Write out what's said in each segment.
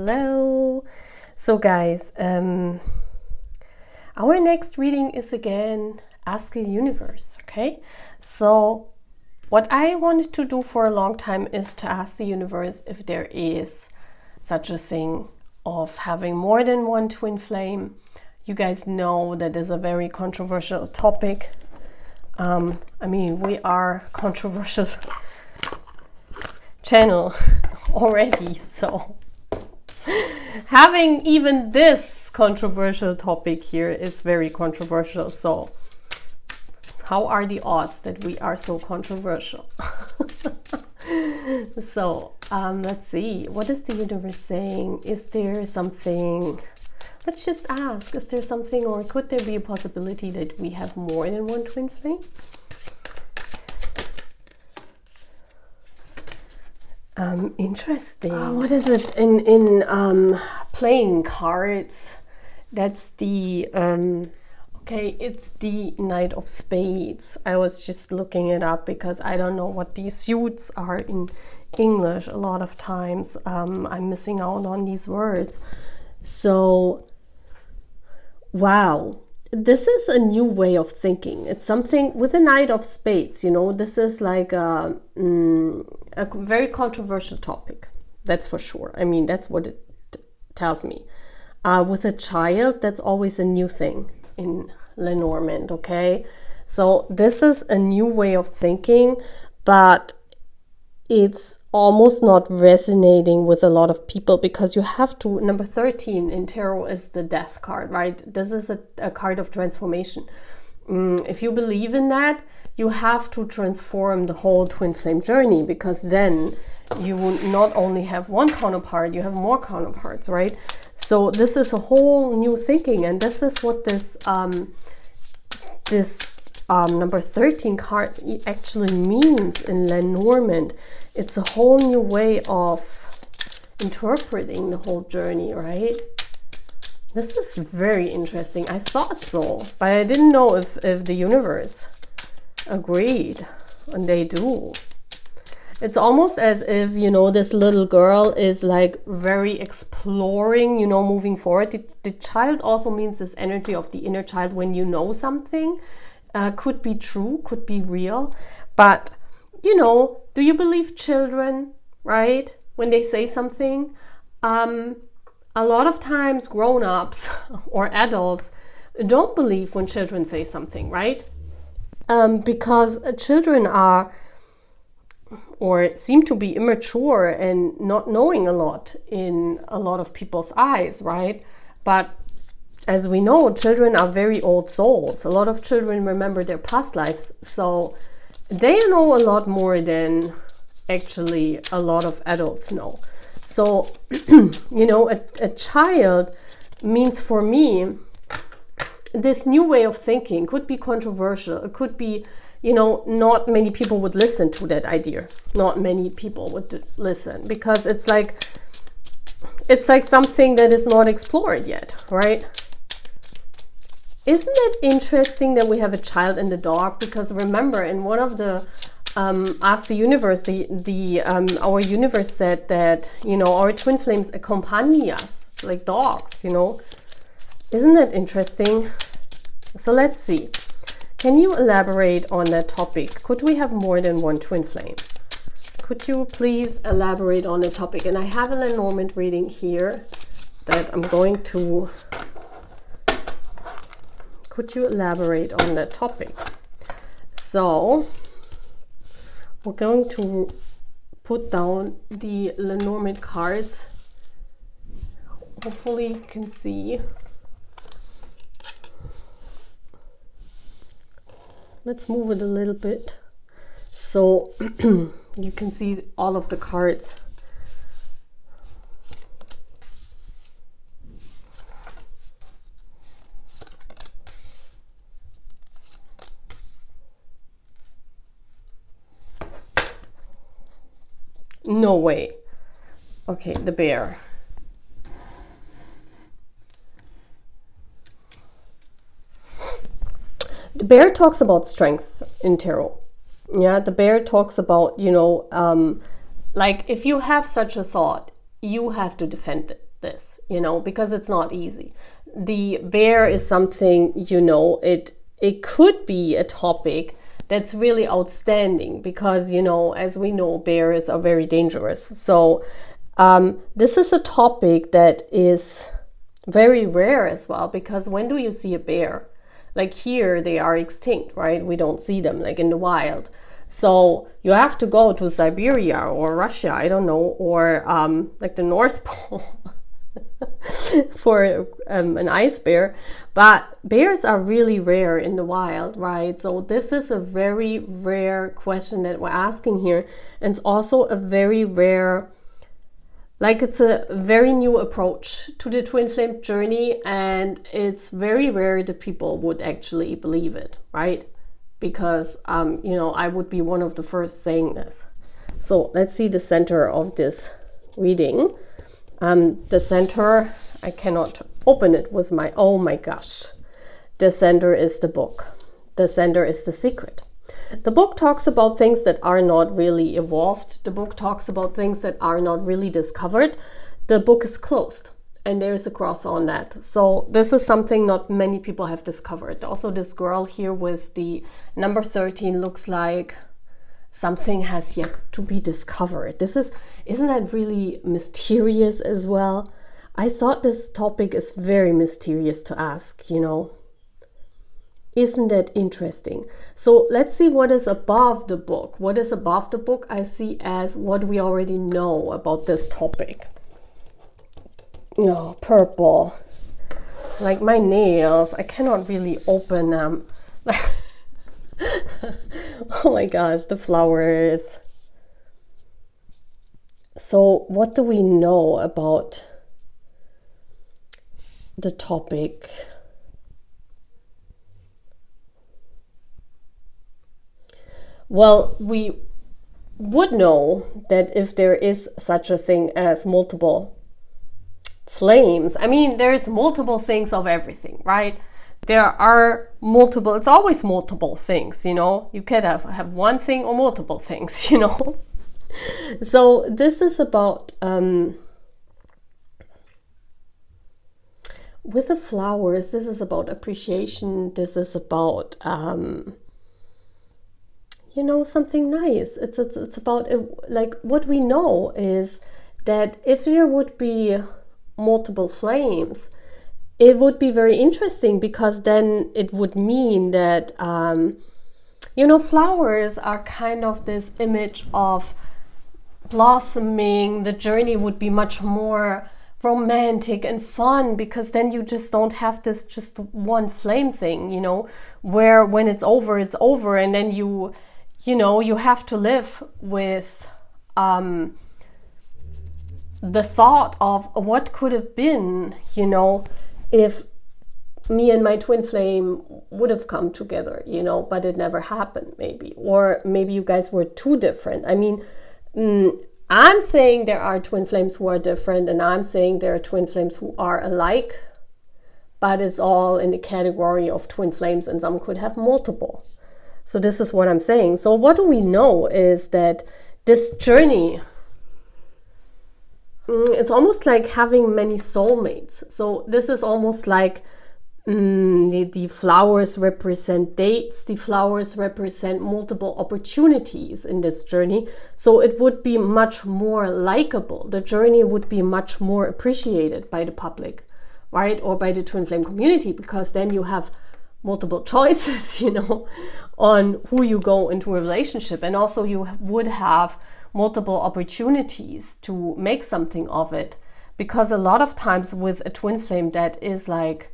Hello. So guys, our next reading is again Ask the Universe, okay? So what I wanted to do for a long time is to ask the universe if there is such a thing of having more than one twin flame. You guys know that is a very controversial topic. I mean, we are controversial channel already, so having even this controversial topic here is very controversial. So how are the odds that we are so controversial? So let's see, what is the universe saying? Is there something? Let's just ask, is there something, or could there be a possibility that we have more than one twin flame? Interesting. What is it in playing cards? That's the okay, it's the Knight of Spades. I was just looking it up because I don't know what these suits are in English. A lot of times I'm missing out on these words. So wow, this is a new way of thinking. It's something with the Knight of Spades, you know, this is like a very controversial topic, that's for sure. I mean, that's what it tells me. With a child, that's always a new thing in Lenormand, okay? So this is a new way of thinking, but it's almost not resonating with a lot of people because you have to, number 13 in tarot is the death card, right? This is a card of transformation. If you believe in that, you have to transform the whole twin flame journey, because then you will not only have one counterpart, you have more counterparts, right? So this is a whole new thinking, and this is what this number 13 card actually means in Lenormand. It's a whole new way of interpreting the whole journey, right? This is very interesting. I thought so, but I didn't know if the universe agreed, and they do. It's almost as if, you know, this little girl is like very exploring, you know, moving forward. The child also means this energy of the inner child when you know something. Could be true, could be real, but you know, do you believe children, right? When they say something, a lot of times grown-ups or adults don't believe when children say something, right? Because children are or seem to be immature and not knowing a lot in a lot of people's eyes, right? But as we know, children are very old souls. A lot of children remember their past lives, so they know a lot more than actually a lot of adults know. So, you know, a child means for me, this new way of thinking could be controversial. It could be, you know, not many people would listen to that idea. Not many people would listen, because it's like something that is not explored yet, right? Isn't it interesting that we have a child in the dark? Because remember, in one of the Ask the Universe, our universe said that, you know, our twin flames accompany us like dogs, you know. Isn't that interesting? So let's see. Can you elaborate on that topic? Could we have more than one twin flame? Could you please elaborate on the topic? And I have a Lenormand reading here that I'm going to... Could you elaborate on that topic? So we're going to put down the Lenormand cards. Hopefully you can see. Let's move it a little bit so you can see all of the cards. No way. Okay, the bear. The bear talks about strength in tarot. Yeah, the bear talks about, you know, like if you have such a thought, you have to defend this, you know, because it's not easy. The bear is something, you know, it could be a topic that's really outstanding because, you know, as we know, bears are very dangerous. So this is a topic that is very rare as well, because when do you see a bear? Like here, they are extinct, right? We don't see them like in the wild. So you have to go to Siberia or Russia, I don't know, or like the North Pole for an ice bear. But bears are really rare in the wild, right? So this is a very rare question that we're asking here. And it's also a very rare, like it's a very new approach to the twin flame journey. And it's very rare that people would actually believe it, right? Because, you know, I would be one of the first saying this. So let's see the center of this reading. The center, I cannot open it with my, oh my gosh. The center is the book. The center is the secret. The book talks about things that are not really evolved. The book talks about things that are not really discovered. The book is closed. And there's a cross on that. So this is something not many people have discovered. Also, this girl here with the number 13 looks like something has yet to be discovered. Isn't that really mysterious as well? I thought this topic is very mysterious to ask, you know. Isn't that interesting? So let's see what is above the book. What is above the book I see as what we already know about this topic. Oh, purple. Like my nails, I cannot really open them. Oh my gosh, the flowers. So what do we know about the topic? Well, we would know that if there is such a thing as multiple flames, I mean, there's multiple things of everything, right? There are multiple, it's always multiple things, you know. You could have one thing or multiple things, you know. So this is about, with the flowers, this is about appreciation. This is about, you know, something nice. It's about, like, what we know is that if there would be multiple flames, it would be very interesting, because then it would mean that, you know, flowers are kind of this image of blossoming. The journey would be much more romantic and fun, because then you just don't have this just one flame thing, you know, where when it's over, and then you know, you have to live with the thought of what could have been, you know, if me and my twin flame would have come together, you know, but it never happened, maybe. Or maybe you guys were too different. I mean, I'm saying there are twin flames who are different, and I'm saying there are twin flames who are alike, but it's all in the category of twin flames, and some could have multiple. So this is what I'm saying. So what do we know is that this journey, it's almost like having many soulmates. So this is almost like the flowers represent dates. The flowers represent multiple opportunities in this journey. So it would be much more likable. The journey would be much more appreciated by the public, right? Or by the twin flame community, because then you have multiple choices, you know, on who you go into a relationship. And also you would have multiple opportunities to make something of it, because a lot of times with a twin flame that is like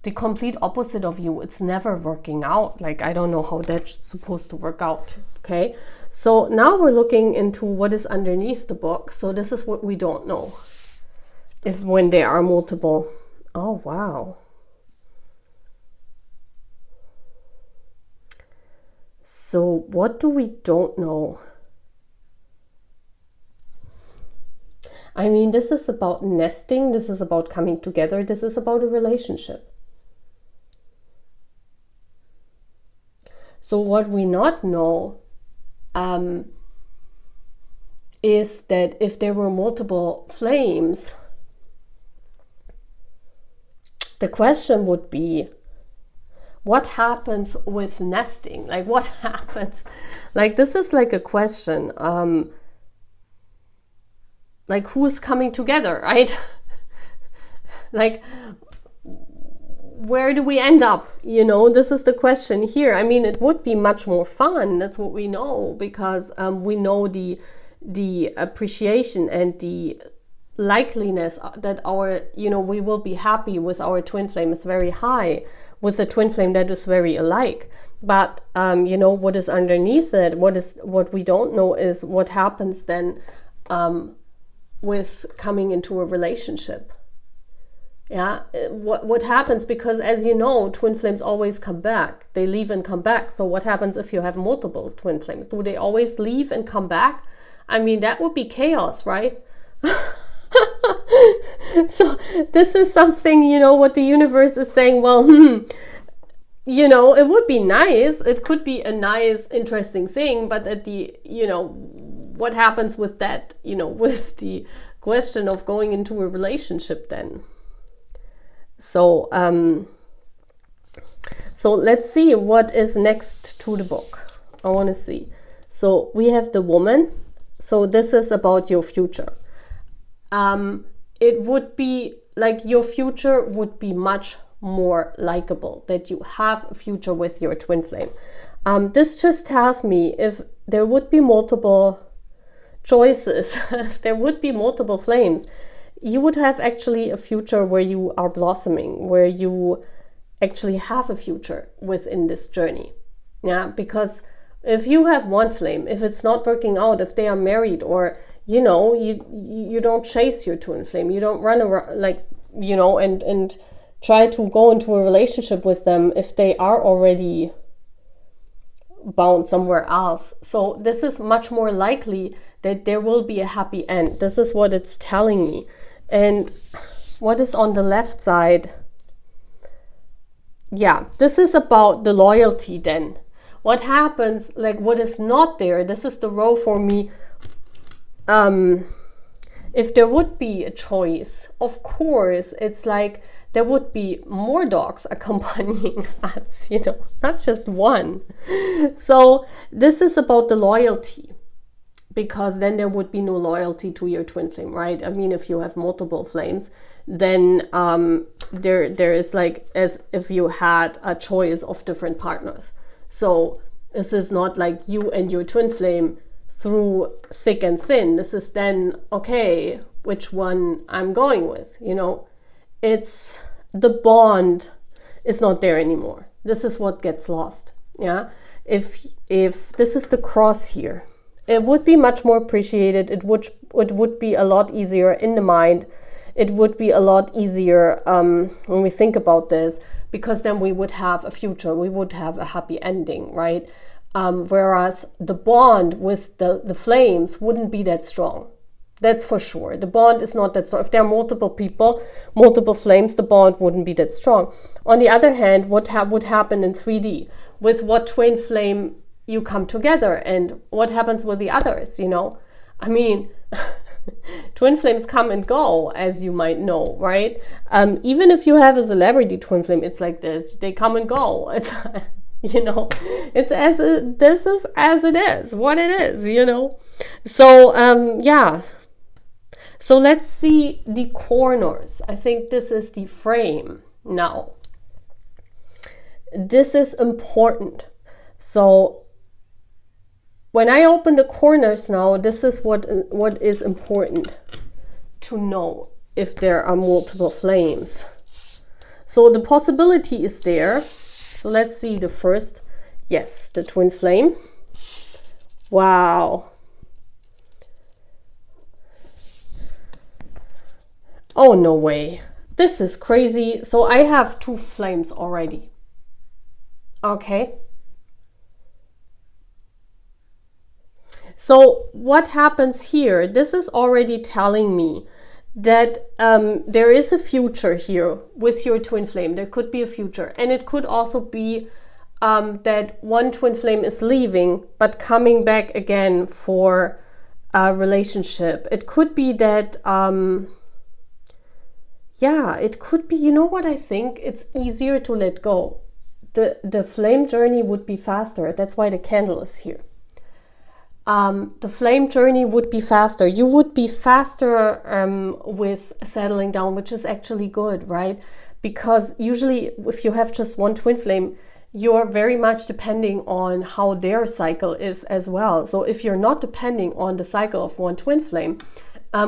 the complete opposite of you, it's never working out. Like, I don't know how that's supposed to work out. Okay, so now we're looking into what is underneath the book. So this is what we don't know, if when there are multiple. Oh wow. So what do we don't know? I mean, this is about nesting. This is about coming together. This is about a relationship. So what we not know is that if there were multiple flames, the question would be, what happens with nesting? Like, what happens? Like, this is like a question. Like, who's coming together, right? Like, where do we end up? You know, this is the question here. I mean, it would be much more fun. That's what we know, because we know the appreciation and the likeliness that our, you know, we will be happy with our twin flame is very high, with a twin flame that is very alike. But you know, what is underneath it, what we don't know is what happens then with coming into a relationship. Yeah, what happens, because as you know, twin flames always come back. They leave and come back. So what happens if you have multiple twin flames? Do they always leave and come back? I mean, that would be chaos, right? So this is something, you know, what the universe is saying, well, you know, it would be nice. It could be a nice, interesting thing, but at the, you know, what happens with that, you know, with the question of going into a relationship then? So, so let's see what is next to the book. I want to see. So we have the woman. So this is about your future. It would be like your future would be much more likable, that you have a future with your twin flame. This just tells me if there would be multiple choices, if there would be multiple flames, you would have actually a future where you are blossoming, where you actually have a future within this journey. Yeah, because if you have one flame, if it's not working out, if they are married, or you know, you don't chase your twin flame, you don't run around like, you know, and try to go into a relationship with them if they are already bound somewhere else. So this is much more likely that there will be a happy end. This is what it's telling me. And what is on the left side? Yeah, this is about the loyalty then. What happens, like what is not there, this is the row for me. If there would be a choice, of course, it's like there would be more dogs accompanying us, you know, not just one. So this is about the loyalty, because then there would be no loyalty to your twin flame, right? I mean, if you have multiple flames, then there is like as if you had a choice of different partners. So this is not like you and your twin flame through thick and thin. This is then, okay, which one I'm going with, you know? It's the bond is not there anymore. This is what gets lost. Yeah, if this is the cross here, it would be much more appreciated. It would be a lot easier in the mind. It would be a lot easier when we think about this, because then we would have a future. We would have a happy ending, right? Whereas the bond with the flames wouldn't be that strong. That's for sure. The bond is not that strong. If there are multiple people, multiple flames, the bond wouldn't be that strong. On the other hand, what would happen in 3D? With what twin flame you come together, and what happens with the others, you know? I mean, twin flames come and go, as you might know, right? Even if you have a celebrity twin flame, it's like this. They come and go. It's... you know, it's this is as it is, what it is, you know. So yeah, so let's see the corners. I think this is the frame now. This is important. So when I open the corners now, this is what is important to know if there are multiple flames. So the possibility is there. So let's see the first. Yes, the twin flame. Wow. Oh, no way. This is crazy. So I have two flames already. Okay. So what happens here? This is already telling me that there is a future here with your twin flame. There could be a future, and it could also be that one twin flame is leaving but coming back again for a relationship. It could be that yeah, it could be, you know what I think? It's easier to let go. The flame journey would be faster. That's why the candle is here. The flame journey would be faster. You would be faster with settling down, which is actually good, right? Because usually if you have just one twin flame, you're very much depending on how their cycle is as well. So if you're not depending on the cycle of one twin flame,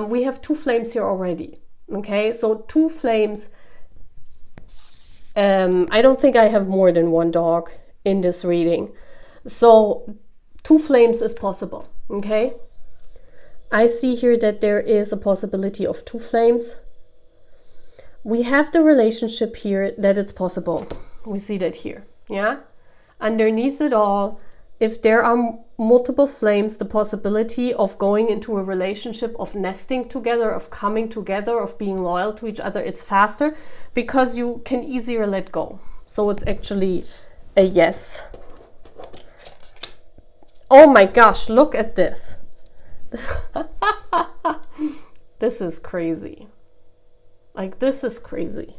we have two flames here already. Okay, so two flames. I don't think I have more than one dog in this reading. So two flames is possible. Okay, I see here that there is a possibility of two flames. We have the relationship here that it's possible. We see that here. Yeah, underneath it all, if there are multiple flames, the possibility of going into a relationship, of nesting together, of coming together, of being loyal to each other, it's faster because you can easier let go. So it's actually a yes. Oh my gosh, look at this. This is crazy. Like, this is crazy.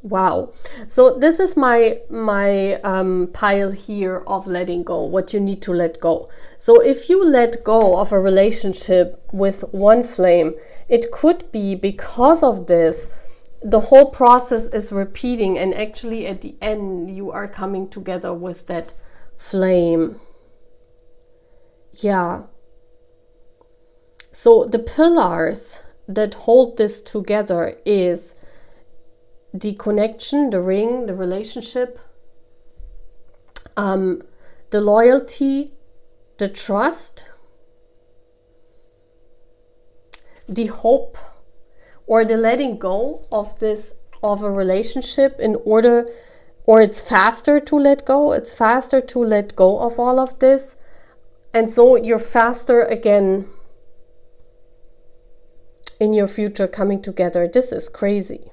Wow. So this is my pile here of letting go, what you need to let go. So if you let go of a relationship with one flame, it could be because of this, the whole process is repeating, and actually at the end you are coming together with that flame. Yeah. So the pillars that hold this together is the connection, the ring, the relationship, the loyalty, the trust, the hope, or the letting go of this, of a relationship in order, or it's faster to let go. It's faster to let go of all of this. And so you're faster again in your future coming together. This is crazy.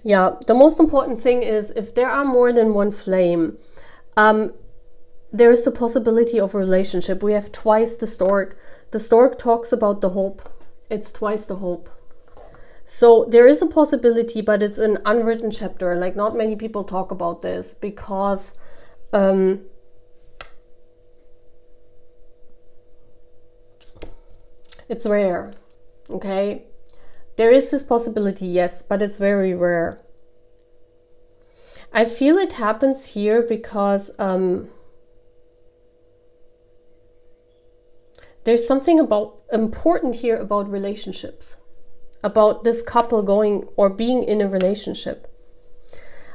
Yeah, the most important thing is if there are more than one flame, there is the possibility of a relationship. We have twice the stork. The stork talks about the hope. It's twice the hope. So there is a possibility, but it's an unwritten chapter. Like, not many people talk about this because it's rare. Okay. There is this possibility, yes, but it's very rare. I feel it happens here because there's something important here about relationships, about this couple going or being in a relationship.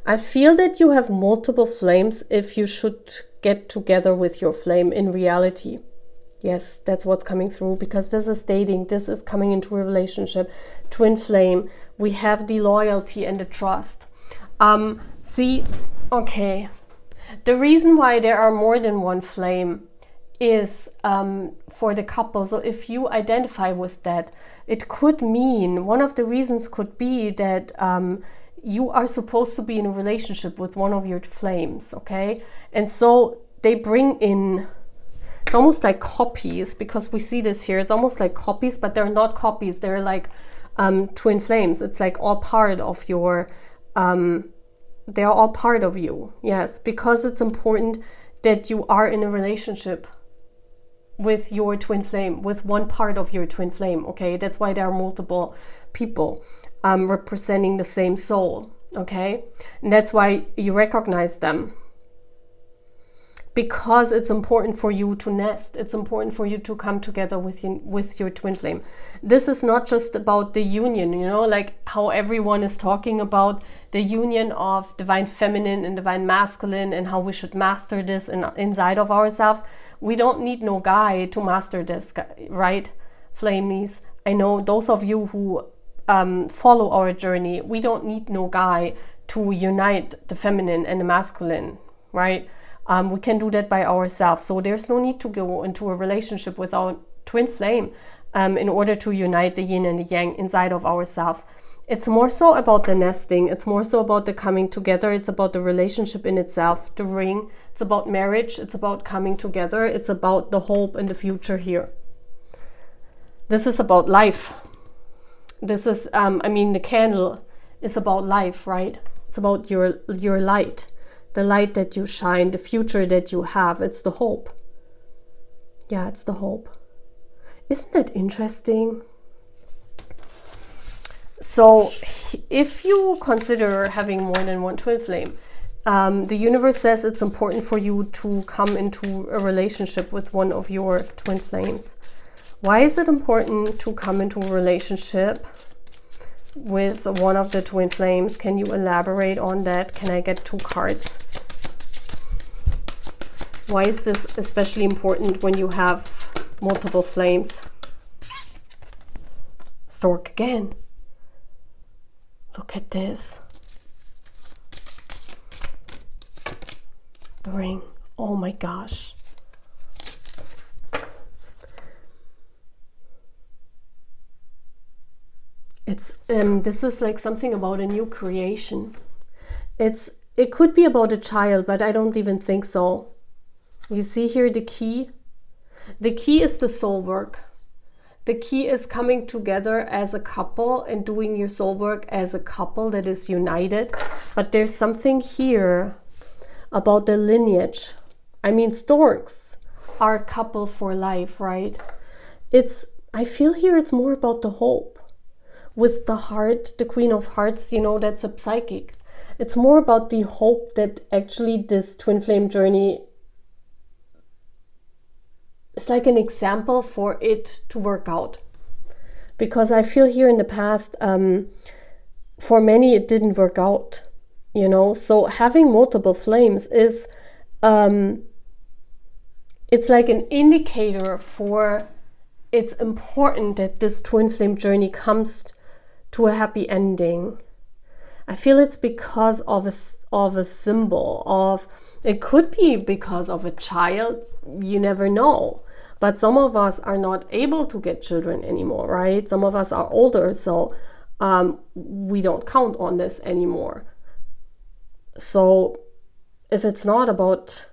I feel that you have multiple flames if you should get together with your flame in reality. Yes, that's what's coming through, because this is dating, this is coming into a relationship. Twin flame, we have the loyalty and the trust. See, okay, the reason why there are more than one flame is for the couple. So if you identify with that, it could mean, one of the reasons could be that you are supposed to be in a relationship with one of your flames, okay? And so they bring in, it's almost like copies, because we see this here. It's almost like copies, but they're not copies. They're like twin flames. It's like all part of your, they're all part of you. Yes, because it's important that you are in a relationship with your twin flame, with one part of your twin flame. Okay, that's why there are multiple people representing the same soul. Okay, and that's why you recognize them. Because it's important for you to nest. It's important for you to come together with your twin flame. This is not just about the union, you know, like how everyone is talking about the union of divine feminine and divine masculine and how we should master this inside of ourselves. We don't need no guy to master this, right? Flamies. I know those of you who follow our journey, we don't need no guy to unite the feminine and the masculine, right? We can do that by ourselves. So there's no need to go into a relationship with our twin flame. in order to unite the yin and the yang inside of ourselves. It's more so about the nesting. It's more so about the coming together. It's about the relationship in itself, the ring. It's about marriage. It's about coming together. It's about the hope and the future here. This is about life. This is, the candle is about life, right? It's about your light, the light that you shine, the future that you have. It's the hope. Yeah, it's the hope. Isn't that interesting? So if you consider having more than one twin flame, the universe says it's important for you to come into a relationship with one of your twin flames. Why is it important to come into a relationship with one of the twin flames? Can you elaborate on that? Can I get 2 cards? Why is this especially important when you have multiple flames? Stork again. Look at this. The ring. Oh my gosh. It's this is like something about a new creation. It could be about a child, but I don't even think so. You see here the key? The key is the soul work. The key is coming together as a couple and doing your soul work as a couple that is united. But there's something here about the lineage. I mean, storks are a couple for life, right? I feel here it's more about the hope. With the heart, the Queen of Hearts, you know, that's a psychic. It's more about the hope that actually this twin flame journey is like an example for it to work out. Because I feel here in the past, for many it didn't work out, you know. So having multiple flames is, it's like an indicator for it's important that this twin flame journey comes to a happy ending. I feel it's because of a symbol of, it could be because of a child, you never know. But some of us are not able to get children anymore, right? Some of us are older, so we don't count on this anymore. So if it's not about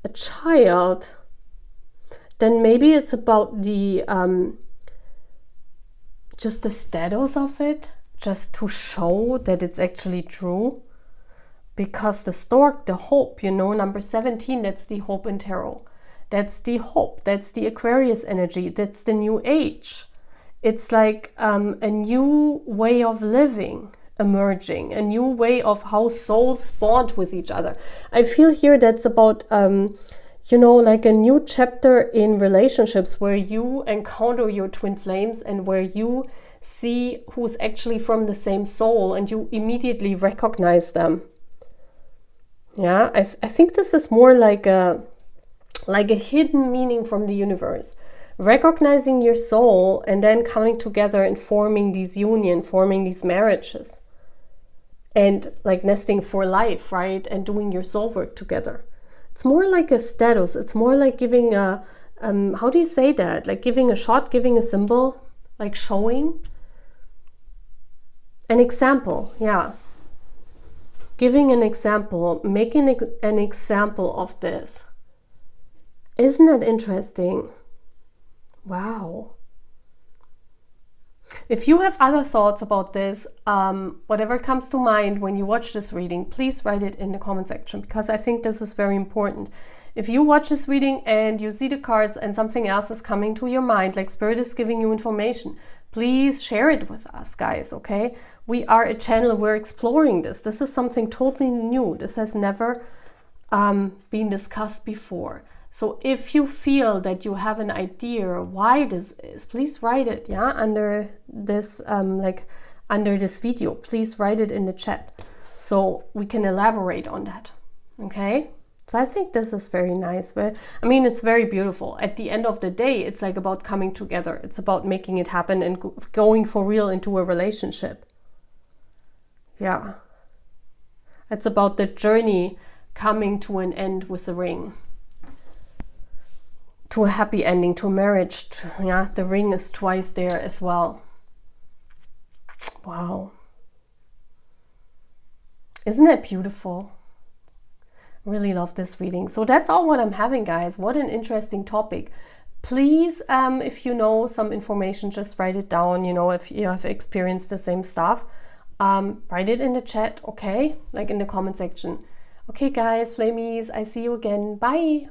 a child, then maybe it's about the just the status of it, just to show that it's actually true. Because the stork, the hope, you know, number 17, that's the hope in tarot. That's the hope. That's the Aquarius energy. That's the new age. It's like a new way of living emerging, a new way of how souls bond with each other. I feel here that's about, you know, like a new chapter in relationships where you encounter your twin flames and where you see who's actually from the same soul and you immediately recognize them. Yeah, I think this is more like a hidden meaning from the universe. Recognizing your soul and then coming together and forming these union, forming these marriages. And like nesting for life, right? And doing your soul work together. It's more like a status. It's more like giving a, how do you say that? Like giving a shot, giving a symbol, like showing. An example, yeah. Giving an example, making an example of this. Isn't that interesting? Wow. If you have other thoughts about this, whatever comes to mind when you watch this reading, please write it in the comment section, because I think this is very important. If you watch this reading and you see the cards and something else is coming to your mind, like Spirit is giving you information, please share it with us, guys, okay? We are a channel, we're exploring this. This is something totally new. This has never been discussed before. So if you feel that you have an idea why this is, please write it, yeah, under this under this video. Please write it in the chat so we can elaborate on that. Okay? So I think this is very nice. But I mean, it's very beautiful. At the end of the day, it's like about coming together. It's about making it happen and going for real into a relationship. Yeah. It's about the journey coming to an end with the ring. to a happy ending, to a marriage. Yeah, the ring is twice there as well. Wow. Isn't that beautiful? Really love this reading. So that's all what I'm having, guys. What an interesting topic. Please, if you know some information, just write it down. You know, if you have experienced the same stuff, write it in the chat, okay? Like in the comment section. Okay, guys, Flamies, I see you again. Bye.